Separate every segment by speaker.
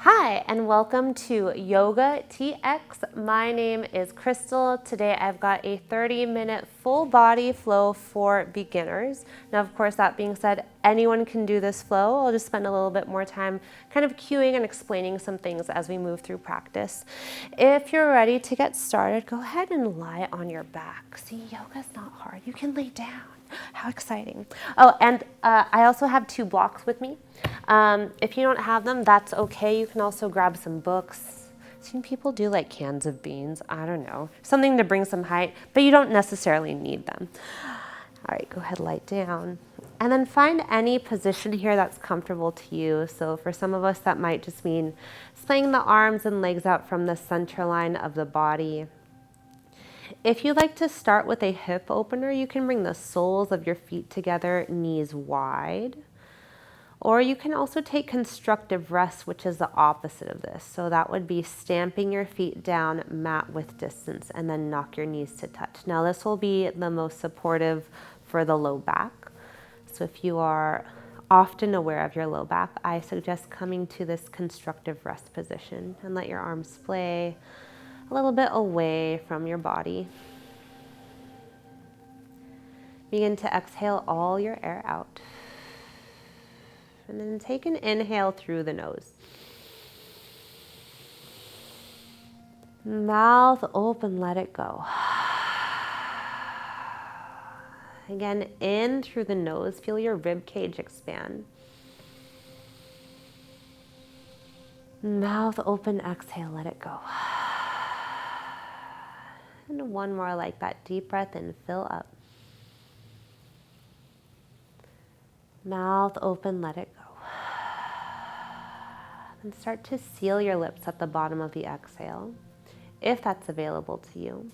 Speaker 1: Hi, and welcome to Yoga TX. My name is Crystal. Today I've got a 30-minute full body flow for beginners. Now, of course, that being said, anyone can do this flow. I'll just spend a little bit more time kind of cueing and explaining some things as we move through practice. If you're ready to get started, go ahead and lie on your back. See, yoga's not hard. You can lay down. How exciting. Oh, and I also have 2 blocks with me. If you don't have them, that's okay. You can also grab some books. I've seen people do like cans of beans. I don't know. Something to bring some height, but you don't necessarily need them. All right, go ahead, lie down. And then find any position here that's comfortable to you. So for some of us, that might just mean splaying the arms and legs out from the center line of the body. If you'd like to start with a hip opener, you can bring the soles of your feet together, knees wide. Or you can also take constructive rest, which is the opposite of this. So that would be stamping your feet down, mat width distance, and then knock your knees to touch. Now this will be the most supportive for the low back. So if you are often aware of your low back, I suggest coming to this constructive rest position and let your arms splay a little bit away from your body. Begin to exhale all your air out. And then take an inhale through the nose. Mouth open, let it go. Again, in through the nose, feel your rib cage expand. Mouth open, exhale, let it go. And one more like that. Deep breath in, fill up. Mouth open, let it go. And start to seal your lips at the bottom of the exhale, if that's available to you.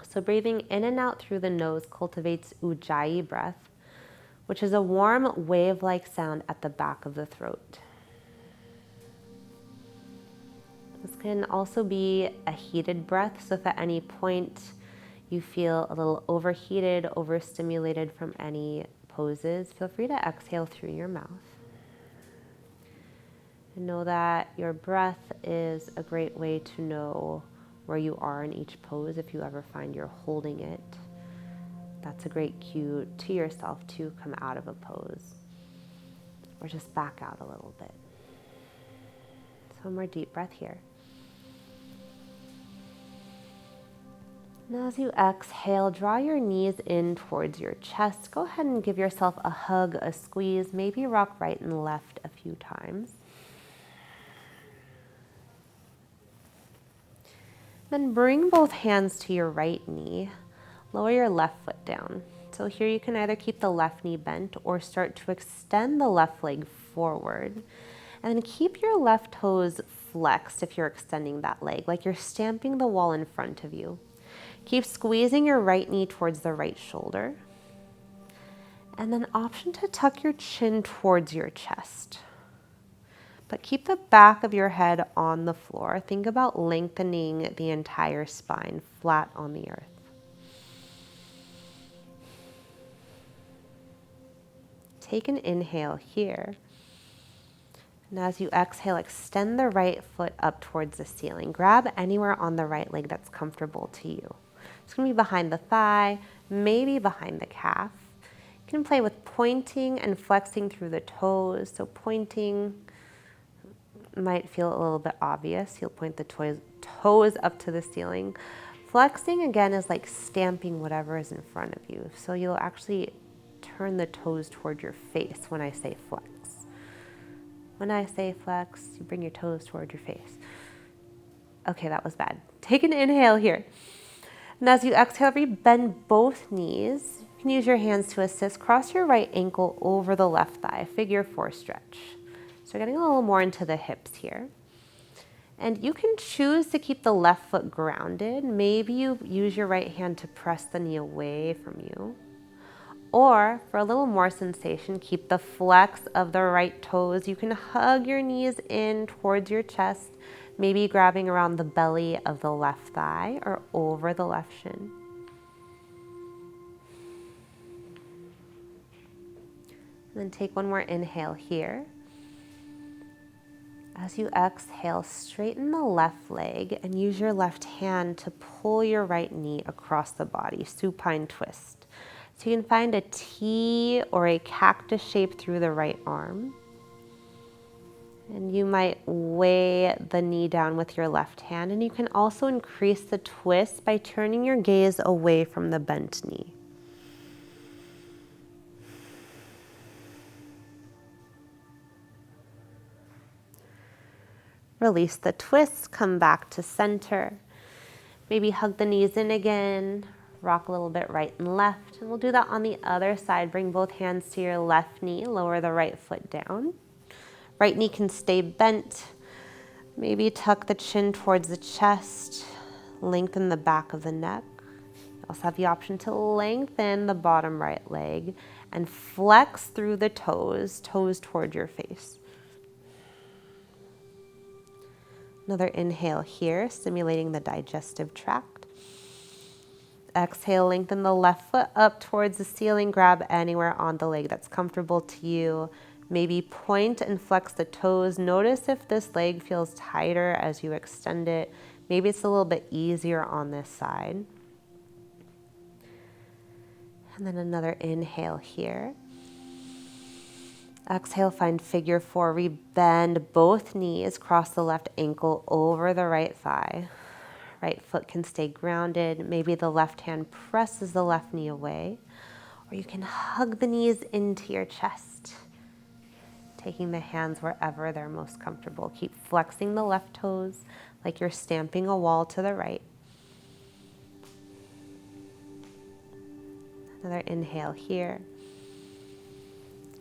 Speaker 1: So breathing in and out through the nose cultivates ujjayi breath, which is a warm wave-like sound at the back of the throat. This can also be a heated breath, so if at any point you feel a little overheated, overstimulated from any poses, feel free to exhale through your mouth. And know that your breath is a great way to know where you are in each pose. If you ever find you're holding it, that's a great cue to yourself to come out of a pose or just back out a little bit. So one more deep breath here. Now as you exhale, draw your knees in towards your chest. Go ahead and give yourself a hug, a squeeze, maybe rock right and left a few times. Then bring both hands to your right knee. Lower your left foot down. So here you can either keep the left knee bent or start to extend the left leg forward. And then keep your left toes flexed if you're extending that leg, like you're stamping the wall in front of you. Keep squeezing your right knee towards the right shoulder. And then option to tuck your chin towards your chest. But keep the back of your head on the floor. Think about lengthening the entire spine flat on the earth. Take an inhale here. And as you exhale, extend the right foot up towards the ceiling. Grab anywhere on the right leg that's comfortable to you. It's going to be behind the thigh, maybe behind the calf. You can play with pointing and flexing through the toes. So pointing might feel a little bit obvious. You'll point the toes up to the ceiling. Flexing, again, is like stamping whatever is in front of you. So you'll actually turn the toes toward your face when I say flex. When I say flex, you bring your toes toward your face. Okay, that was bad. Take an inhale here. And as you exhale, bend both knees. You can use your hands to assist. Cross your right ankle over the left thigh, figure 4 stretch. So we're getting a little more into the hips here. And you can choose to keep the left foot grounded. Maybe you use your right hand to press the knee away from you. Or for a little more sensation, keep the flex of the right toes. You can hug your knees in towards your chest, maybe grabbing around the belly of the left thigh or over the left shin. And then take one more inhale here. As you exhale, straighten the left leg and use your left hand to pull your right knee across the body, supine twist. So you can find a T or a cactus shape through the right arm. And you might weigh the knee down with your left hand, and you can also increase the twist by turning your gaze away from the bent knee. Release the twist, come back to center. Maybe hug the knees in again, rock a little bit right and left, and we'll do that on the other side. Bring both hands to your left knee, lower the right foot down. Right knee can stay bent. Maybe tuck the chin towards the chest, lengthen the back of the neck. You also have the option to lengthen the bottom right leg and flex through the toes toward your face. Another inhale here, stimulating the digestive tract. Exhale, lengthen the left foot up towards the ceiling. Grab anywhere on the leg that's comfortable to you. Maybe point and flex the toes. Notice if this leg feels tighter as you extend it. Maybe it's a little bit easier on this side. And then another inhale here. Exhale, find figure four. Rebend both knees, cross the left ankle over the right thigh. Right foot can stay grounded. Maybe the left hand presses the left knee away, or you can hug the knees into your chest, taking the hands wherever they're most comfortable. Keep flexing the left toes like you're stamping a wall to the right. Another inhale here.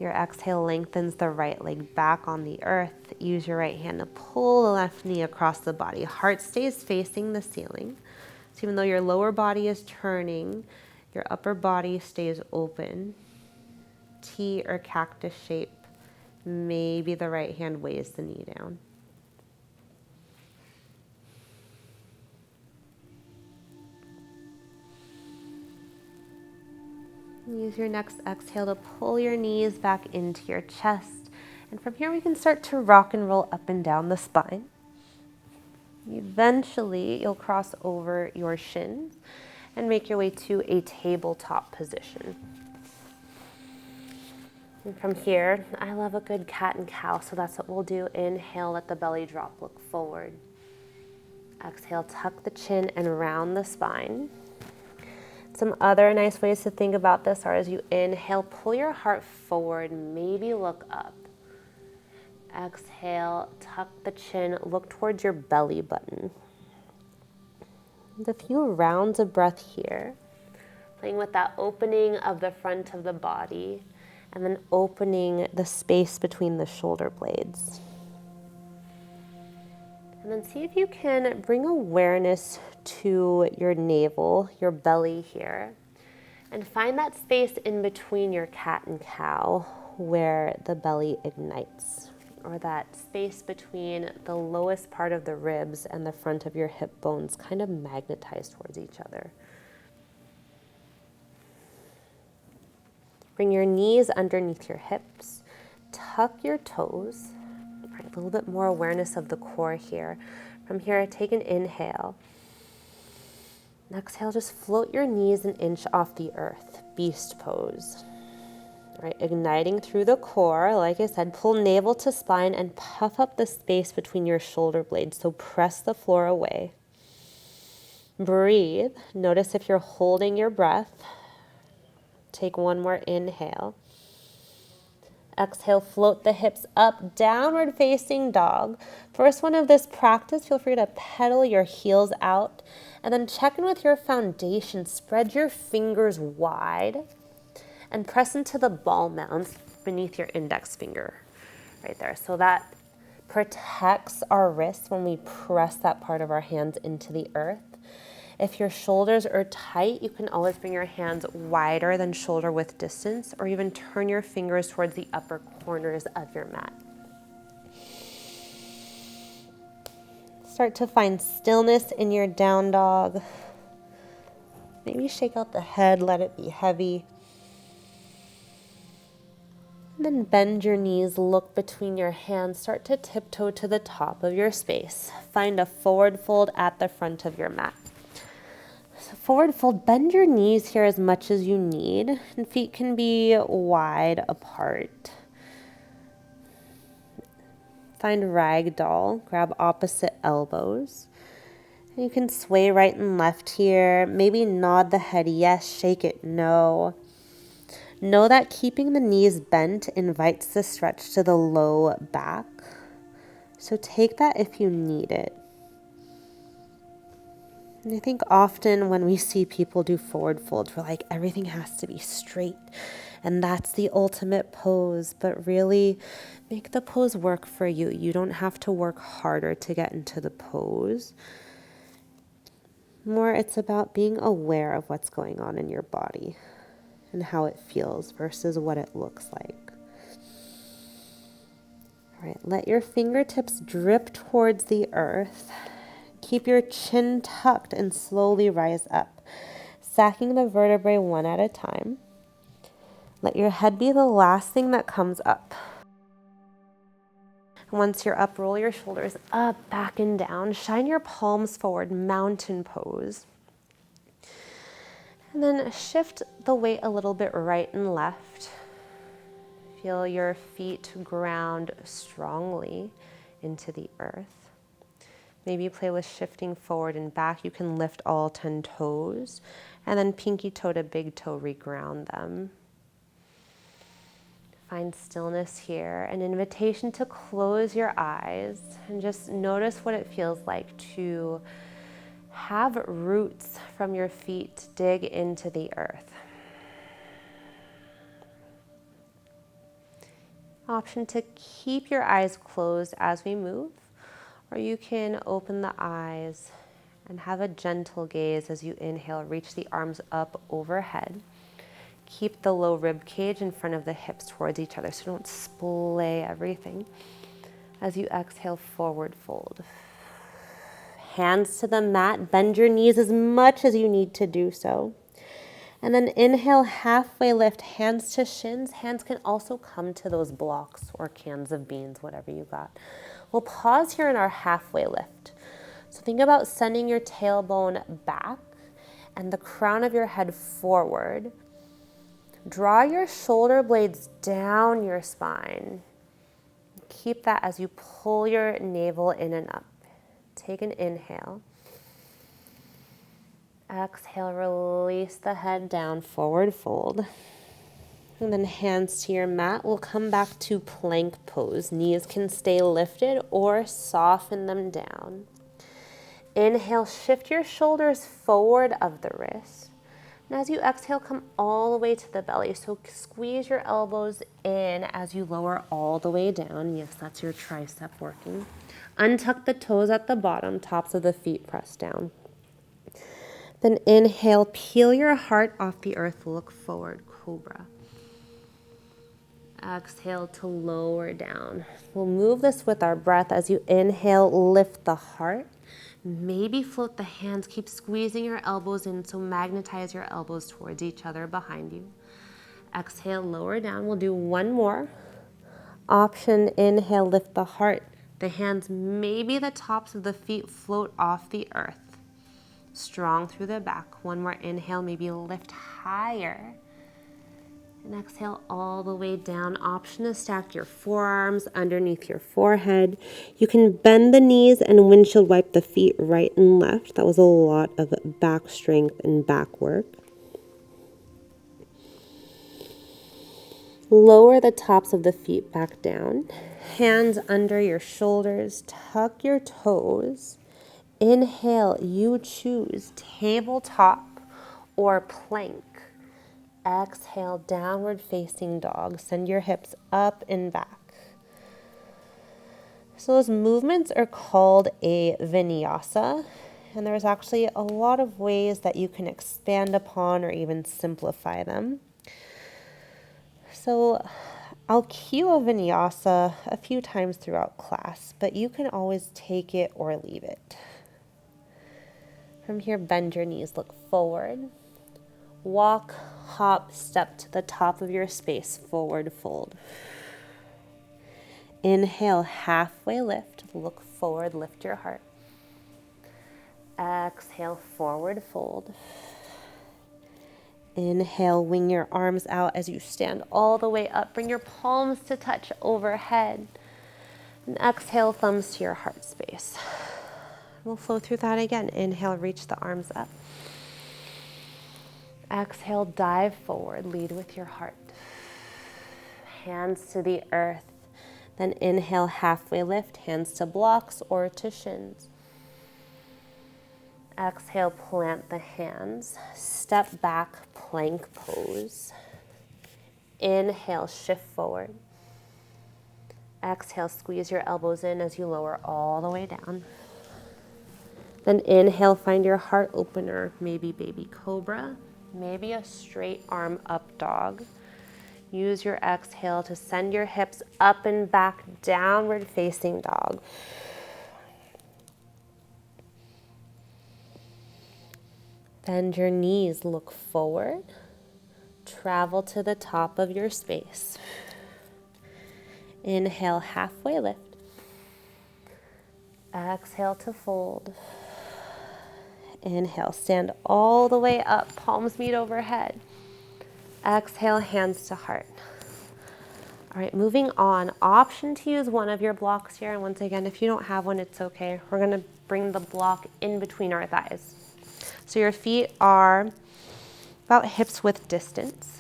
Speaker 1: Your exhale lengthens the right leg back on the earth. Use your right hand to pull the left knee across the body. Heart stays facing the ceiling. So even though your lower body is turning, your upper body stays open. T or cactus shape. Maybe the right hand weighs the knee down. Use your next exhale to pull your knees back into your chest. And from here we can start to rock and roll up and down the spine. Eventually you'll cross over your shins and make your way to a tabletop position. And from here, I love a good cat and cow, so that's what we'll do. Inhale, let the belly drop, look forward. Exhale, tuck the chin and round the spine. Some other nice ways to think about this are as you inhale, pull your heart forward, maybe look up. Exhale, tuck the chin, look towards your belly button. And a few rounds of breath here, playing with that opening of the front of the body and then opening the space between the shoulder blades. And then see if you can bring awareness to your navel, your belly here, and find that space in between your cat and cow where the belly ignites, or that space between the lowest part of the ribs and the front of your hip bones kind of magnetize towards each other. Bring your knees underneath your hips, tuck your toes. Right, a little bit more awareness of the core here. From here, take an inhale. And exhale, just float your knees an inch off the earth, beast pose. Right, igniting through the core, like I said, pull navel to spine and puff up the space between your shoulder blades, so press the floor away. Breathe. Notice if you're holding your breath. Take one more inhale. Exhale, float the hips up, downward facing dog. First one of this practice, feel free to pedal your heels out and then check in with your foundation. Spread your fingers wide and press into the ball mounds beneath your index finger right there. So that protects our wrists when we press that part of our hands into the earth. If your shoulders are tight, you can always bring your hands wider than shoulder width distance, or even turn your fingers towards the upper corners of your mat. Start to find stillness in your down dog. Maybe shake out the head, let it be heavy. And then bend your knees, look between your hands, start to tiptoe to the top of your space. Find a forward fold at the front of your mat. So forward fold, bend your knees here as much as you need, and feet can be wide apart. Find ragdoll, grab opposite elbows. And you can sway right and left here, maybe nod the head yes, shake it no. Know that keeping the knees bent invites the stretch to the low back. So take that if you need it. And I think often when we see people do forward folds, we're like, everything has to be straight. And that's the ultimate pose. But really, make the pose work for you. You don't have to work harder to get into the pose. More, it's about being aware of what's going on in your body and how it feels versus what it looks like. All right, let your fingertips drip towards the earth. Keep your chin tucked and slowly rise up, stacking the vertebrae one at a time. Let your head be the last thing that comes up. Once you're up, roll your shoulders up, back and down. Shine your palms forward, mountain pose. And then shift the weight a little bit right and left. Feel your feet ground strongly into the earth. Maybe play with shifting forward and back. You can lift all 10 toes and then pinky toe to big toe, reground them. Find stillness here, an invitation to close your eyes and just notice what it feels like to have roots from your feet dig into the earth. Option to keep your eyes closed as we move, or you can open the eyes and have a gentle gaze as you inhale. Reach the arms up overhead. Keep the low rib cage in front of the hips towards each other so don't splay everything. As you exhale, forward fold. Hands to the mat, bend your knees as much as you need to do so. And then inhale, halfway lift, hands to shins. Hands can also come to those blocks or cans of beans, whatever you got. We'll pause here in our halfway lift. So think about sending your tailbone back and the crown of your head forward. Draw your shoulder blades down your spine. Keep that as you pull your navel in and up. Take an inhale. Exhale, release the head down, forward fold. And then hands to your mat. We'll come back to plank pose. Knees can stay lifted or soften them down. Inhale, shift your shoulders forward of the wrist. And as you exhale, come all the way to the belly. So squeeze your elbows in as you lower all the way down. Yes, that's your tricep working. Untuck the toes at the bottom, tops of the feet press down. Then inhale, peel your heart off the earth, look forward, cobra. Exhale to lower down. We'll move this with our breath. As you inhale, lift the heart. Maybe float the hands. Keep squeezing your elbows in, so magnetize your elbows towards each other behind you. Exhale, lower down. We'll do one more. Option, inhale, lift the heart. The hands, maybe the tops of the feet float off the earth. Strong through the back. One more inhale, maybe lift higher. And exhale all the way down. Option to stack your forearms underneath your forehead. You can bend the knees and windshield wipe the feet right and left. That was a lot of back strength and back work. Lower the tops of the feet back down. Hands under your shoulders. Tuck your toes. Inhale, you choose tabletop or plank. Exhale, downward facing dog. Send your hips up and back. So those movements are called a vinyasa, and there's actually a lot of ways that you can expand upon or even simplify them. So I'll cue a vinyasa a few times throughout class, but you can always take it or leave it. From here, bend your knees, look forward. Walk hop, step to the top of your space, forward fold. Inhale, halfway lift, look forward, lift your heart. Exhale, forward fold. Inhale, wing your arms out as you stand all the way up. Bring your palms to touch overhead. And exhale, thumbs to your heart space. We'll flow through that again. Inhale, reach the arms up. Exhale, dive forward, lead with your heart. Hands to the earth. Then inhale, halfway lift, hands to blocks or to shins. Exhale, plant the hands. Step back, plank pose. Inhale, shift forward. Exhale, squeeze your elbows in as you lower all the way down. Then inhale, find your heart opener, maybe baby cobra, maybe a straight arm up dog. Use your exhale to send your hips up and back, downward facing dog. Bend your knees, look forward. Travel to the top of your space. Inhale, halfway lift. Exhale to fold. Inhale, stand all the way up, palms meet overhead. Exhale, hands to heart. All right, moving on. Option to use one of your blocks here. And once again, if you don't have one, it's okay. We're gonna bring the block in between our thighs. So your feet are about hips width distance.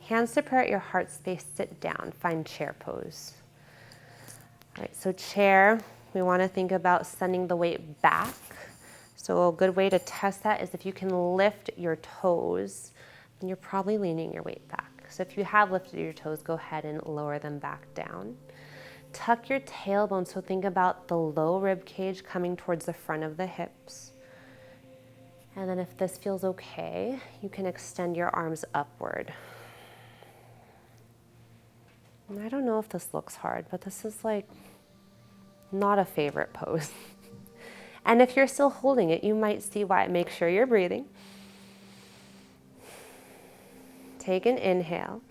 Speaker 1: Hands to prayer at your heart space, sit down, find chair pose. All right, so chair, we wanna think about sending the weight back. So a good way to test that is if you can lift your toes, then you're probably leaning your weight back. So if you have lifted your toes, go ahead and lower them back down. Tuck your tailbone, so think about the low rib cage coming towards the front of the hips. And then if this feels okay, you can extend your arms upward. And I don't know if this looks hard, but this is like not a favorite pose. And if you're still holding it, you might see why. Make sure you're breathing. Take an inhale.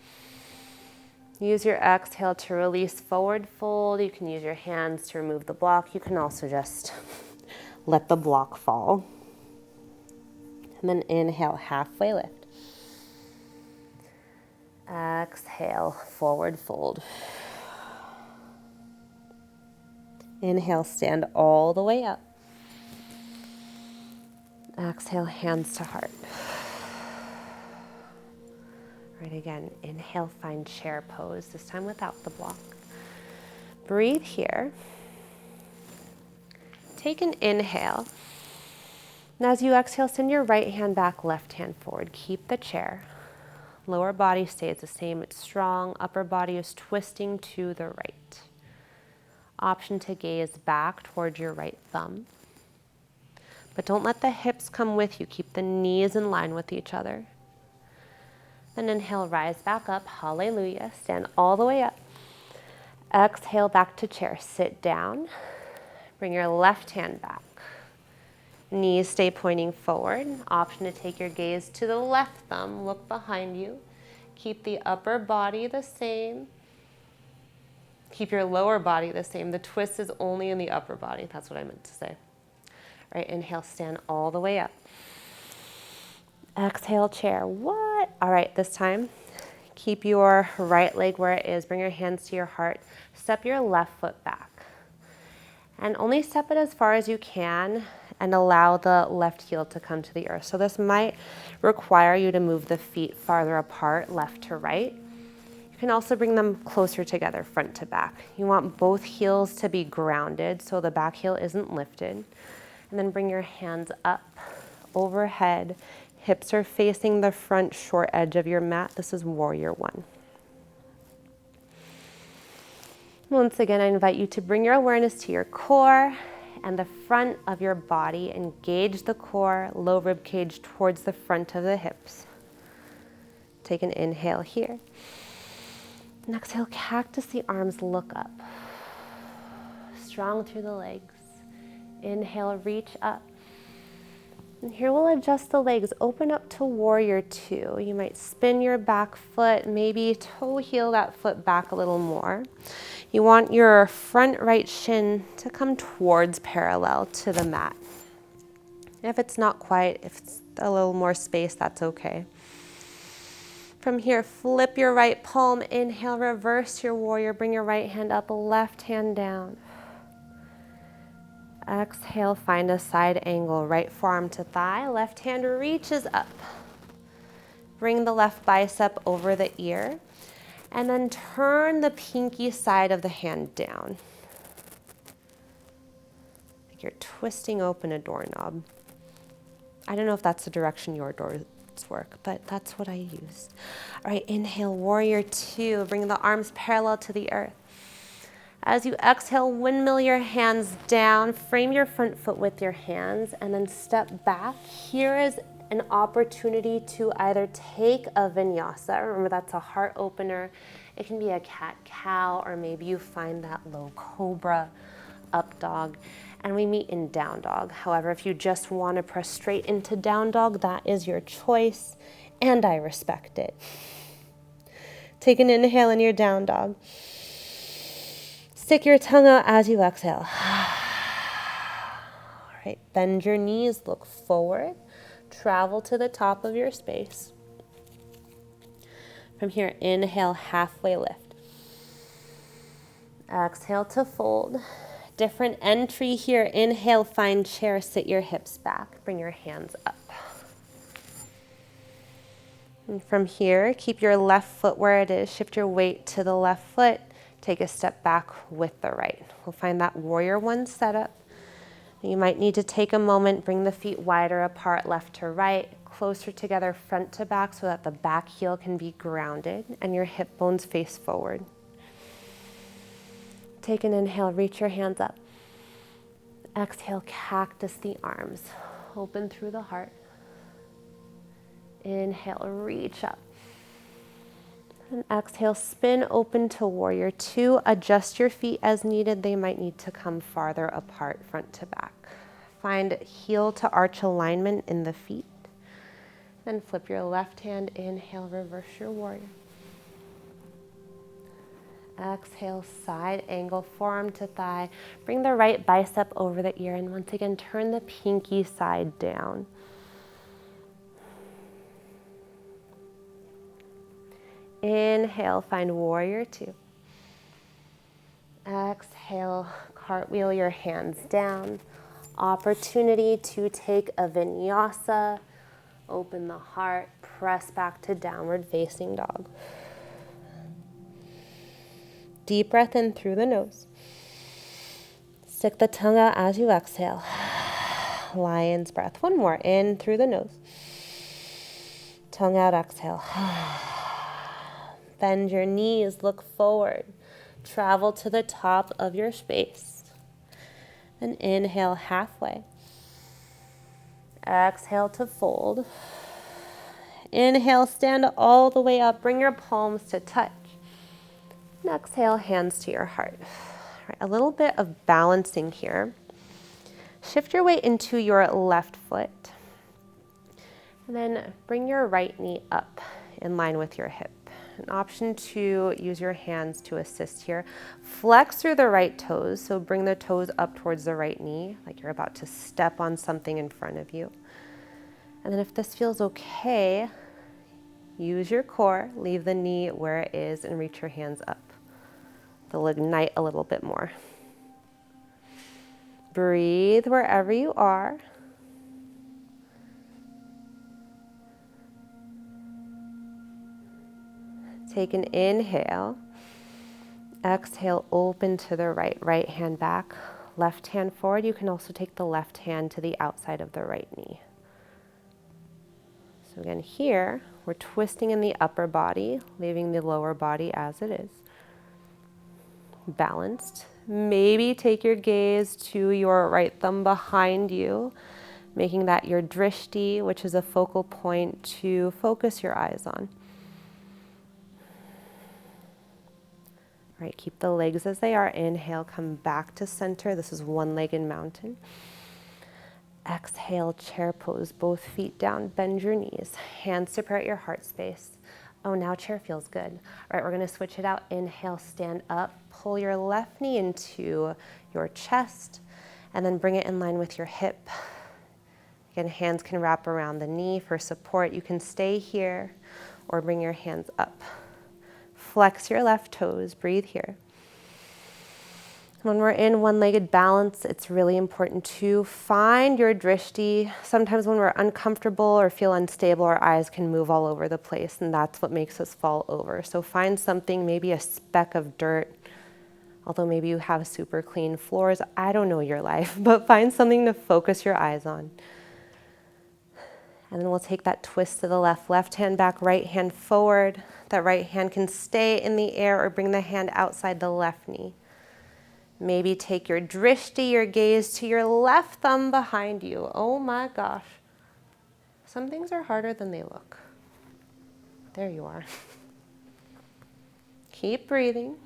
Speaker 1: Use your exhale to release forward fold. You can use your hands to remove the block. You can also just let the block fall. And then inhale, halfway lift. Exhale, forward fold. Inhale, stand all the way up. Exhale, hands to heart. Right, again, inhale, find chair pose, this time without the block. Breathe here. Take an inhale. And as you exhale, send your right hand back, left hand forward. Keep the chair. Lower body stays the same, it's strong. Upper body is twisting to the right. Option to gaze back towards your right thumb. But don't let the hips come with you. Keep the knees in line with each other. Then inhale, rise back up, hallelujah. Stand all the way up. Exhale, back to chair, sit down. Bring your left hand back. Knees stay pointing forward. Option to take your gaze to the left thumb, look behind you. Keep the upper body the same. Keep your lower body the same. The twist is only in the upper body. That's what I meant to say. All right, inhale, stand all the way up. Exhale, chair. What? All right, this time, keep your right leg where it is. Bring your hands to your heart. Step your left foot back. And only step it as far as you can and allow the left heel to come to the earth. So this might require you to move the feet farther apart, left to right. You can also bring them closer together, front to back. You want both heels to be grounded so the back heel isn't lifted. And then bring your hands up, overhead. Hips are facing the front short edge of your mat. This is warrior one. Once again, I invite you to bring your awareness to your core and the front of your body. Engage the core, low rib cage towards the front of the hips. Take an inhale here. And exhale, cactus the arms, look up. Strong through the legs. Inhale, reach up. And here we'll adjust the legs, open up to warrior two. You might spin your back foot, maybe toe heel that foot back a little more. You want your front right shin to come towards parallel to the mat. If it's not quite, if it's a little more space, that's okay. From here, flip your right palm, inhale, reverse your warrior, bring your right hand up, left hand down. Exhale, find a side angle, right forearm to thigh, left hand reaches up. Bring the left bicep over the ear, and then turn the pinky side of the hand down. Like you're twisting open a doorknob. I don't know if that's the direction your doors work, but that's what I used. All right, inhale, warrior two. Bring the arms parallel to the earth. As you exhale, windmill your hands down, frame your front foot with your hands, and then step back. Here is an opportunity to either take a vinyasa. Remember, that's a heart opener. It can be a cat-cow, or maybe you find that low cobra, up dog, and we meet in down dog. However, if you just want to press straight into down dog, that is your choice, and I respect it. Take an inhale in your down dog. Stick your tongue out as you exhale. All right, bend your knees, look forward, travel to the top of your space. From here, inhale, halfway lift. Exhale to fold. Different entry here. Inhale, find chair, sit your hips back, bring your hands up. And from here, keep your left foot where it is, shift your weight to the left foot. Take a step back with the right. We'll find that warrior one setup. You might need to take a moment, bring the feet wider apart, left to right, closer together, front to back, so that the back heel can be grounded and your hip bones face forward. Take an inhale, reach your hands up. Exhale, cactus the arms. Open through the heart. Inhale, reach up. And exhale, spin open to warrior two. Adjust your feet as needed. They might need to come farther apart, front to back. Find heel to arch alignment in the feet. Then flip your left hand, inhale, reverse your warrior. Exhale, side angle, forearm to thigh. Bring the right bicep over the ear, and once again, turn the pinky side down. Inhale, find warrior two. Exhale, cartwheel your hands down. Opportunity to take a vinyasa. Open the heart, press back to downward facing dog. Deep breath in through the nose. Stick the tongue out as you exhale. Lion's breath. One more, in through the nose. Tongue out, exhale. Bend your knees, look forward. Travel to the top of your space. And inhale halfway. Exhale to fold. Inhale, stand all the way up. Bring your palms to touch. And exhale, hands to your heart. All right, a little bit of balancing here. Shift your weight into your left foot. And then bring your right knee up in line with your hip. An option to use your hands to assist here. Flex through the right toes, so bring the toes up towards the right knee, like you're about to step on something in front of you. And then if this feels okay, use your core, leave the knee where it is, and reach your hands up. They'll ignite a little bit more. Breathe wherever you are. Take an inhale. Exhale, open to the right. Right hand back, left hand forward. You can also take the left hand to the outside of the right knee. So again, here, we're twisting in the upper body, leaving the lower body as it is. Balanced. Maybe take your gaze to your right thumb behind you, making that your drishti, which is a focal point to focus your eyes on. All right, keep the legs as they are. Inhale, come back to center. This is one-legged mountain. Exhale, chair pose, both feet down, bend your knees, hands separate your heart space. Oh, now chair feels good. All right, we're gonna switch it out. Inhale, stand up, pull your left knee into your chest, and then bring it in line with your hip. Again, hands can wrap around the knee for support. You can stay here or bring your hands up. Flex your left toes, breathe here. When we're in one-legged balance, it's really important to find your drishti. Sometimes when we're uncomfortable or feel unstable, our eyes can move all over the place, and that's what makes us fall over. So find something, maybe a speck of dirt, although maybe you have super clean floors. I don't know your life, but find something to focus your eyes on. And then we'll take that twist to the left hand back, right hand forward. That right hand can stay in the air or bring the hand outside the left knee. Maybe take your drishti, your gaze, to your left thumb behind you. Oh my gosh. Some things are harder than they look. There you are. Keep breathing.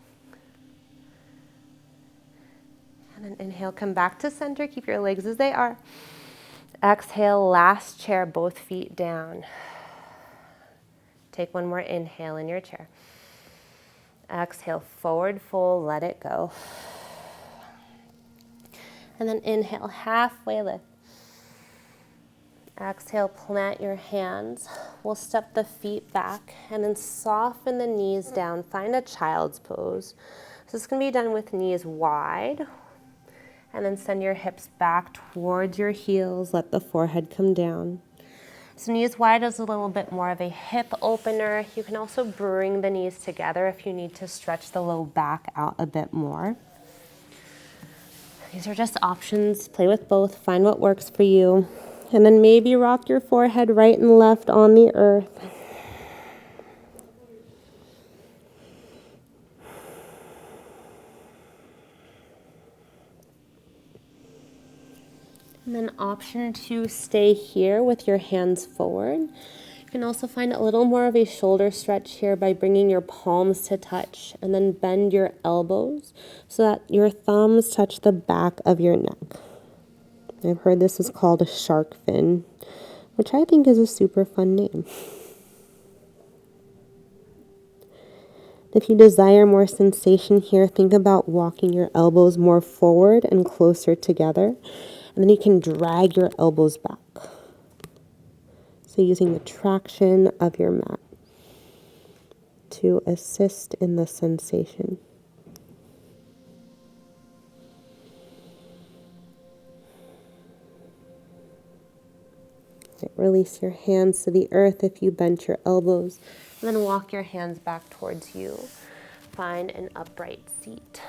Speaker 1: And then inhale, come back to center. Keep your legs as they are. Exhale, last chair, both feet down. Take one more inhale in your chair. Exhale, forward fold, let it go. And then inhale, halfway lift. Exhale, plant your hands. We'll step the feet back and then soften the knees down. Find a child's pose. So this can be done with knees wide. And then send your hips back towards your heels. Let the forehead come down. So knees wide is a little bit more of a hip opener. You can also bring the knees together if you need to stretch the low back out a bit more. These are just options. Play with both. Find what works for you. And then maybe rock your forehead right and left on the earth. And then option 2, stay here with your hands forward. You can also find a little more of a shoulder stretch here by bringing your palms to touch, and then bend your elbows so that your thumbs touch the back of your neck. I've heard this is called a shark fin, which I think is a super fun name. If you desire more sensation here, think about walking your elbows more forward and closer together. And then you can drag your elbows back. So using the traction of your mat to assist in the sensation. Release your hands to the earth if you bent your elbows. And then walk your hands back towards you. Find an upright seat.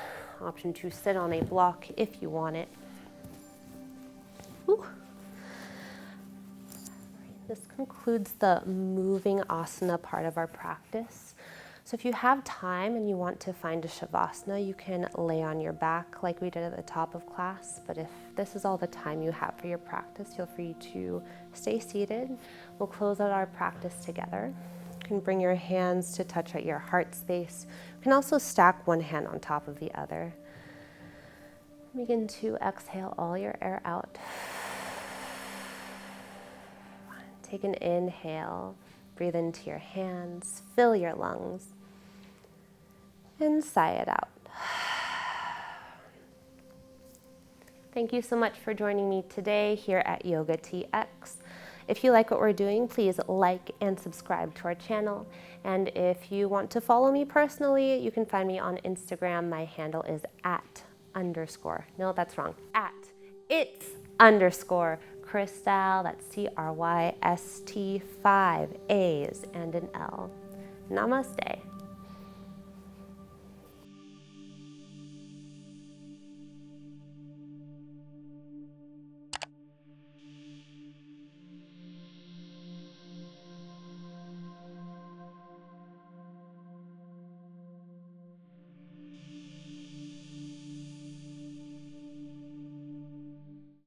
Speaker 1: Option 2, sit on a block if you want it. Whew. This concludes the moving asana part of our practice. So if you have time and you want to find a shavasana, you can lay on your back like we did at the top of class. But if this is all the time you have for your practice, feel free to stay seated. We'll close out our practice together. You can bring your hands to touch at your heart space. You can also stack one hand on top of the other. Begin to exhale all your air out. Take an inhale, breathe into your hands, fill your lungs, and sigh it out. Thank you so much for joining me today here at Yoga TX. If you like what we're doing, please like and subscribe to our channel. And if you want to follow me personally, you can find me on Instagram. My handle is @_ that's wrong, @it's_ Crystal, that's CRYST, 5 A's and an L. Namaste.